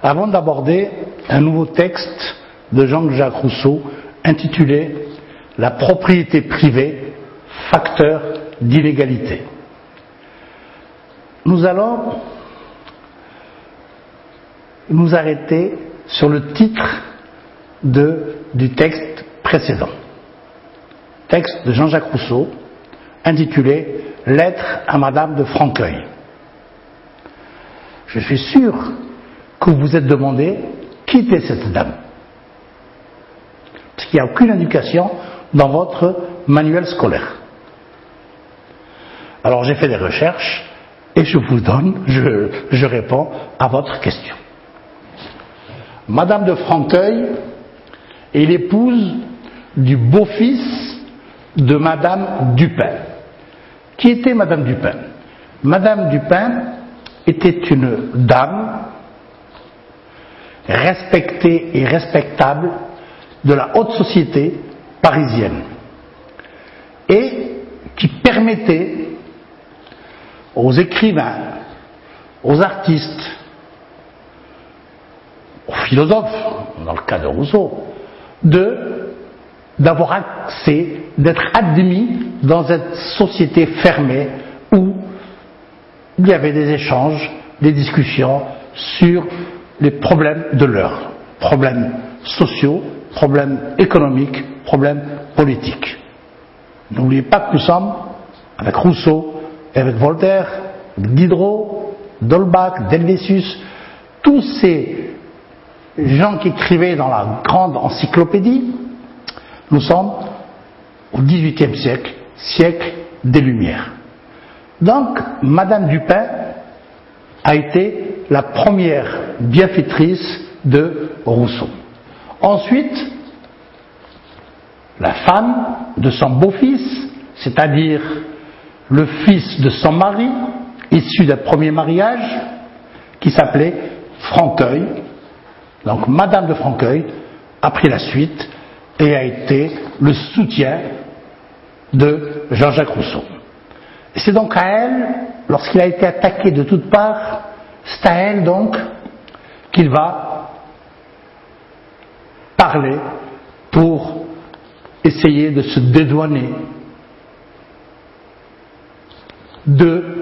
avant d'aborder un nouveau texte de Jean-Jacques Rousseau intitulé « La propriété privée, facteur d'inégalité ». Nous allons nous arrêter sur le titre du texte précédent. Texte de Jean-Jacques Rousseau intitulé « Lettre à Madame de Franqueuil ». Je suis sûr que vous vous êtes demandé qui était cette dame. Parce qu'il n'y a aucune indication dans votre manuel scolaire. Alors j'ai fait des recherches et je réponds à votre question. Madame de Franqueuil est l'épouse du beau-fils de Madame Dupin. Qui était Madame Dupin? Madame Dupin était une dame respectée et respectable de la haute société parisienne et qui permettait aux écrivains, aux artistes, aux philosophes, dans le cas de Rousseau, d'avoir accès, d'être admis dans cette société fermée où il y avait des échanges, des discussions sur les problèmes de l'heure, problèmes sociaux, problèmes économiques, problèmes politiques. N'oubliez pas que nous sommes avec Rousseau et avec Voltaire, Diderot, d'Holbach, d'Helvétius, tous ces gens qui écrivaient dans la grande encyclopédie. Nous sommes au XVIIIe siècle, siècle des Lumières. Donc, Madame Dupin a été la première bienfaitrice de Rousseau. Ensuite, la femme de son beau-fils, c'est-à-dire le fils de son mari, issu d'un premier mariage, qui s'appelait Franqueuil. Donc, Madame de Franqueuil a pris la suite et a été le soutien de Jean-Jacques Rousseau. Et c'est donc à elle, lorsqu'il a été attaqué de toutes parts, c'est à elle donc qu'il va parler pour essayer de se dédouaner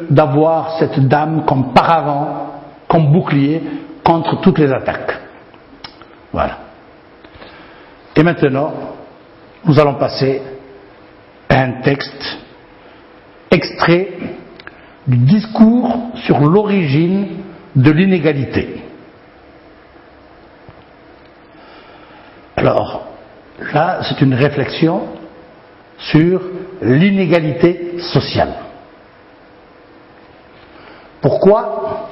d'avoir cette dame comme paravent, comme bouclier contre toutes les attaques. Voilà. Et maintenant, nous allons passer à un texte extrait du discours sur l'origine de l'inégalité. Alors, là, c'est une réflexion sur l'inégalité sociale. Pourquoi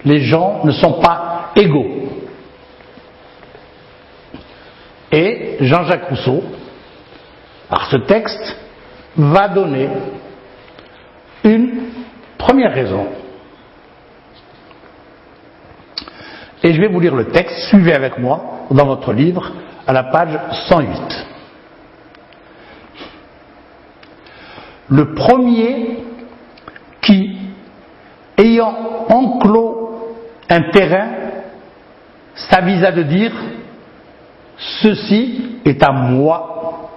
les gens ne sont pas égaux? Et Jean-Jacques Rousseau, par ce texte, va donner une première raison. Et je vais vous lire le texte, suivez avec moi dans votre livre, à la page 108. Le premier qui, ayant enclos un terrain, s'avisa de dire « Ceci est à moi »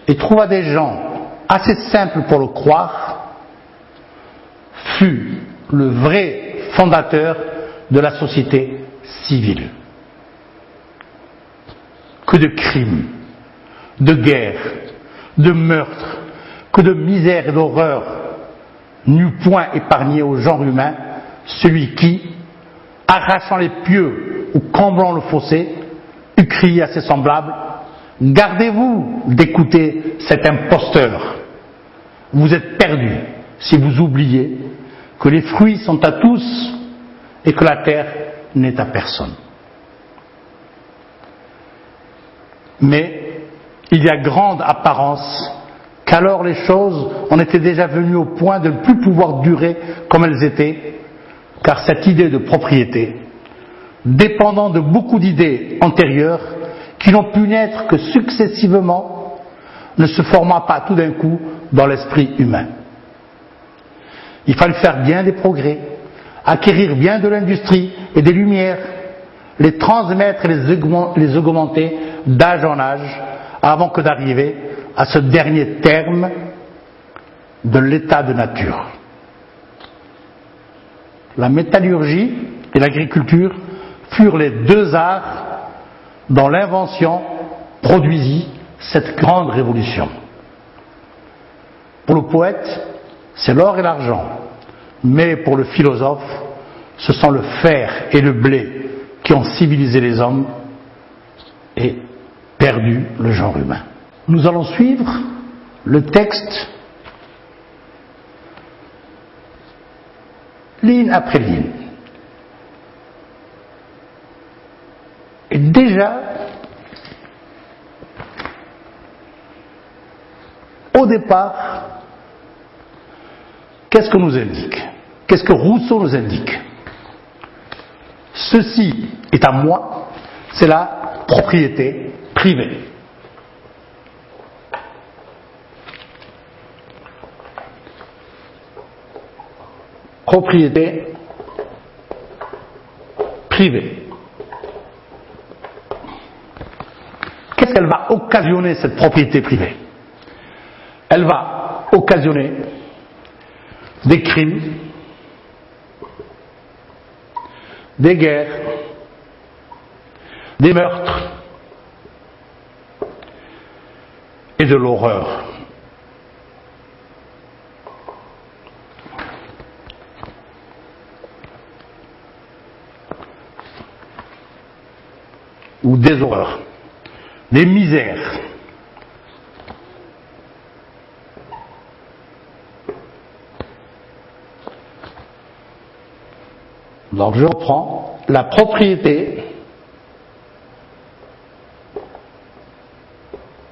et trouva des gens assez simples pour le croire, fut le vrai fondateur de la société civile. Que de crimes, de guerres, de meurtres, que de misère et d'horreur n'eût point épargné au genre humain celui qui, arrachant les pieux ou comblant le fossé, eût crié à ses semblables « Gardez-vous d'écouter cet imposteur. Vous êtes perdus si vous oubliez que les fruits sont à tous et que la terre n'est à personne. » Mais il y a grande apparence qu'alors les choses en étaient déjà venues au point de ne plus pouvoir durer comme elles étaient, car cette idée de propriété, dépendant de beaucoup d'idées antérieures qui n'ont pu naître que successivement, ne se forma pas tout d'un coup dans l'esprit humain. Il fallut faire bien des progrès acquérir bien de l'industrie et des lumières, les transmettre et les augmenter d'âge en âge, avant que d'arriver à ce dernier terme de l'état de nature. La métallurgie et l'agriculture furent les deux arts dont l'invention produisit cette grande révolution. Pour le poète, c'est l'or et l'argent, mais pour le philosophe, ce sont le fer et le blé qui ont civilisé les hommes et perdu le genre humain. Nous allons suivre le texte ligne après ligne. Et déjà, au départ, qu'est-ce que nous indique? Qu'est-ce que Rousseau nous indique? Ceci est à moi, c'est la propriété privée. Propriété privée. Qu'est-ce qu'elle va occasionner, cette propriété privée? Elle va occasionner des crimes, des guerres, des meurtres et de l'horreur. Ou des horreurs, des misères. Donc je reprends, la propriété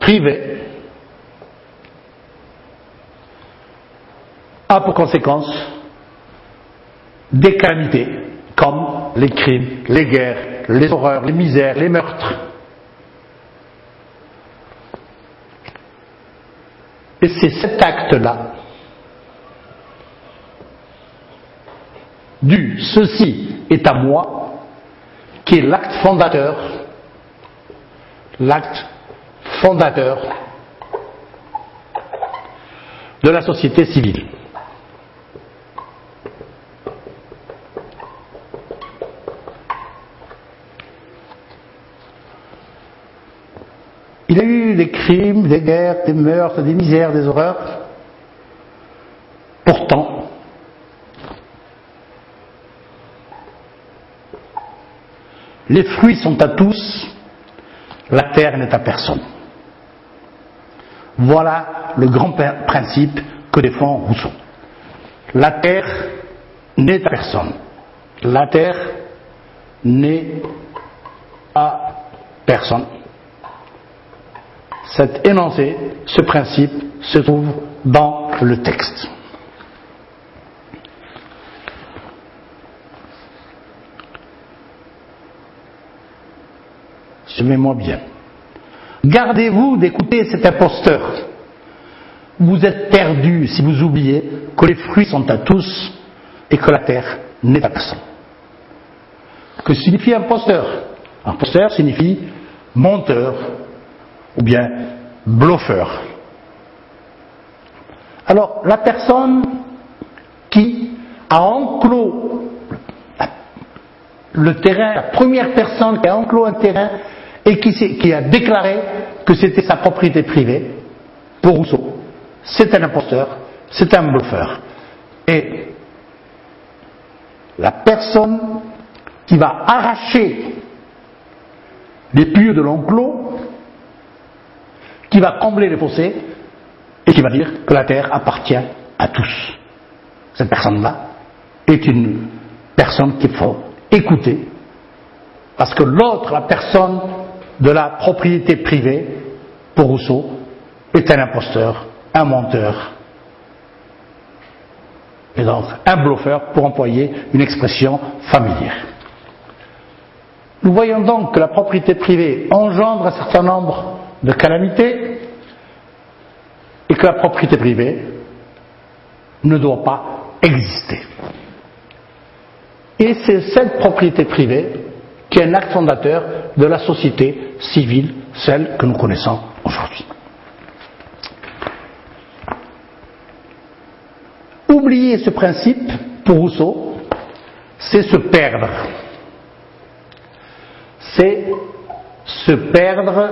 privée a pour conséquence des calamités comme les crimes, les guerres, les horreurs, les misères, les meurtres. Et c'est cet acte-là du « ceci est à moi » qui est l'acte fondateur de la société civile. Il y a eu des crimes, des guerres, des meurtres, des misères, des horreurs. Pourtant, les fruits sont à tous, la terre n'est à personne. Voilà le grand principe que défend Rousseau. La terre n'est à personne. La terre n'est à personne. Cet énoncé, ce principe, se trouve dans le texte. Suivez-moi bien. Gardez-vous d'écouter cet imposteur. Vous êtes perdus si vous oubliez que les fruits sont à tous et que la terre n'est à personne. Que signifie imposteur? Imposteur signifie menteur ou bien bluffeur. Alors, la personne qui a enclos le terrain, la première personne qui a enclos un terrain et qui a déclaré que c'était sa propriété privée, pour Rousseau, c'est un imposteur, c'est un bluffeur. Et la personne qui va arracher les pieux de l'enclos, qui va combler les fossés, et qui va dire que la terre appartient à tous. Cette personne-là est une personne qu'il faut écouter, parce que l'autre, la personne de la propriété privée, pour Rousseau, est un imposteur, un menteur, et donc un bluffeur, pour employer une expression familière. Nous voyons donc que la propriété privée engendre un certain nombre de calamités et que la propriété privée ne doit pas exister. Et c'est cette propriété privée qui est un acte fondateur de la société civile, celle que nous connaissons aujourd'hui. Oublier ce principe, pour Rousseau, c'est se perdre. C'est se perdre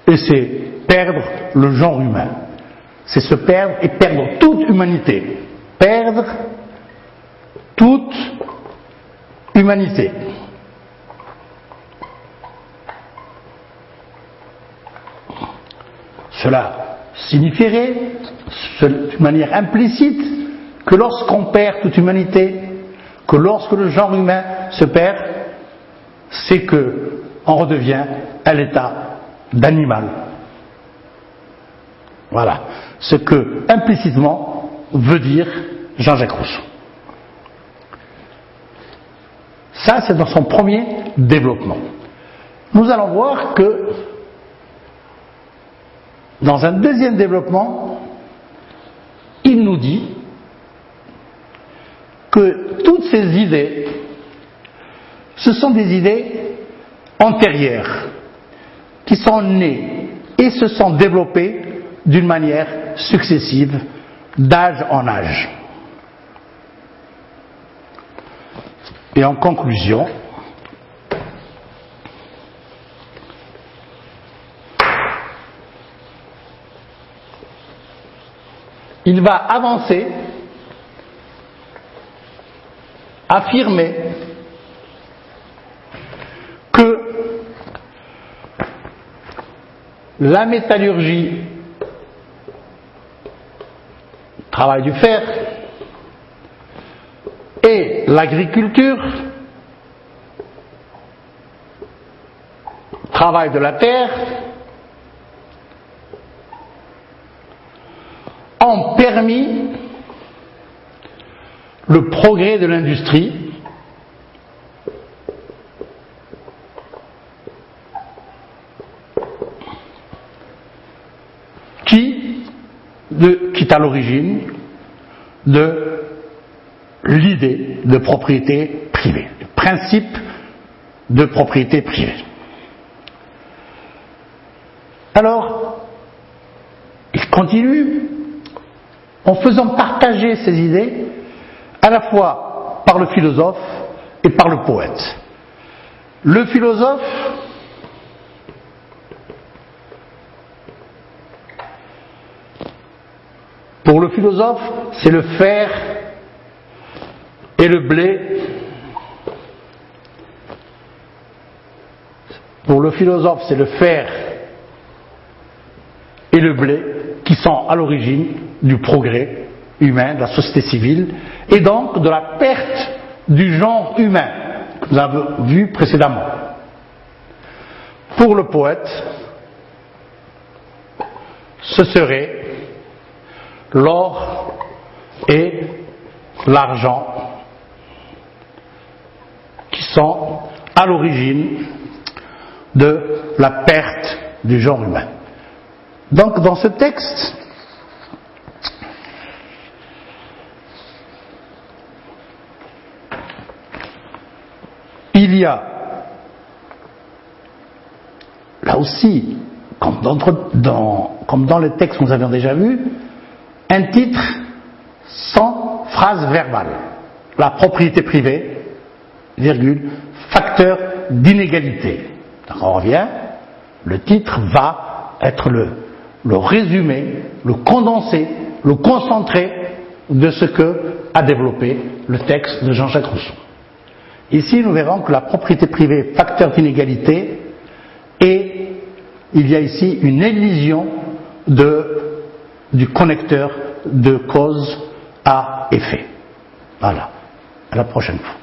et c'est perdre le genre humain. C'est se perdre et perdre toute humanité. Perdre toute humanité. Cela signifierait, de manière implicite, que lorsqu'on perd toute humanité, que lorsque le genre humain se perd, c'est qu'on redevient à l'état d'animal. Voilà ce que implicitement veut dire Jean-Jacques Rousseau. Ça, c'est dans son premier développement. Nous allons voir que dans un deuxième développement, il nous dit que toutes ces idées, ce sont des idées antérieures, qui sont nées et se sont développées d'une manière successive, d'âge en âge. Et en conclusion, il va avancer, affirmer que la métallurgie, travail du fer, et l'agriculture, travail de la terre, ont permis le progrès de l'industrie, qui est à l'origine de l'idée de propriété privée, le principe de propriété privée. Alors, il continue en faisant partager ces idées à la fois par le philosophe et par le poète. Le philosophe pour le philosophe, c'est le fer et le blé. Pour le philosophe, c'est le fer et le blé qui sont à l'origine du progrès humain, de la société civile, et donc de la perte du genre humain que nous avons vu précédemment. Pour le poète, ce serait l'or et l'argent qui sont à l'origine de la perte du genre humain. Donc dans ce texte, il y a là aussi, comme dans les textes que nous avions déjà vus, un titre sans phrase verbale. La propriété privée, virgule, facteur d'inégalité. Donc on revient, le titre va être le résumé, le condensé, le concentré de ce que a développé le texte de Jean-Jacques Rousseau. Ici, nous verrons que la propriété privée, facteur d'inégalité, et il y a ici une élision du connecteur de cause à effet. Voilà. À la prochaine fois.